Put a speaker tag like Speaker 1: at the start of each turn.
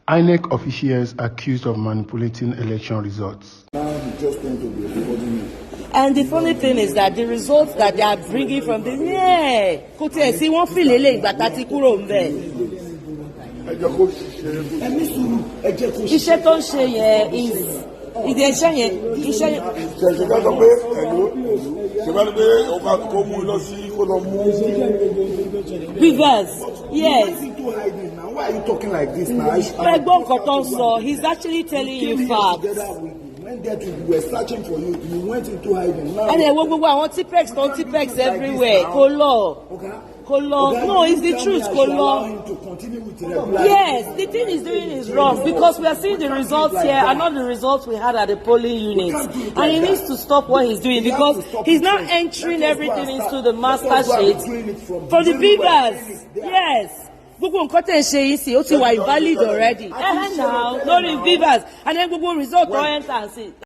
Speaker 1: INEC officials accused of manipulating election results.
Speaker 2: Now he's just going to be recording it.
Speaker 3: And the funny thing is that the results that they are bringing from the kò tiẹ̀ sí wọ́n fi lélẹ̀ ìgbà tá ti kúrò ń bẹ̀. Iṣẹ́ tó ń ṣe yẹn ìdí iṣẹ́ yẹn iṣẹ́ yẹn.
Speaker 2: Ṣèṣèká sọ pé ṣèbá ni pé ọkọ kò mú lọ sí kó lọ mú.
Speaker 3: Rivers, yes.
Speaker 2: Why are you talking like this now?
Speaker 3: Ẹgbọ́n nǹkan tó ń sọ, he's actually telling you facts.
Speaker 2: When that we were searching for you, you went into hiding. Now,
Speaker 3: And then gbogbo àwọn Tipex everywhere. Kò lọ. Kò lọ. No, it's the truth. Kò lọ. Yes, the thing he's doing is wrong because we are seeing the results here and not the results we had at the polling units. And he needs to stop what he's doing because he's now entering everything into the master sheet for the beavers. Yes. Gbogbo nǹkan tẹ̀ ń ṣe yìí sí ó ti wà invalid already. Now lórí beavers and then gbogbo result tó enter sí.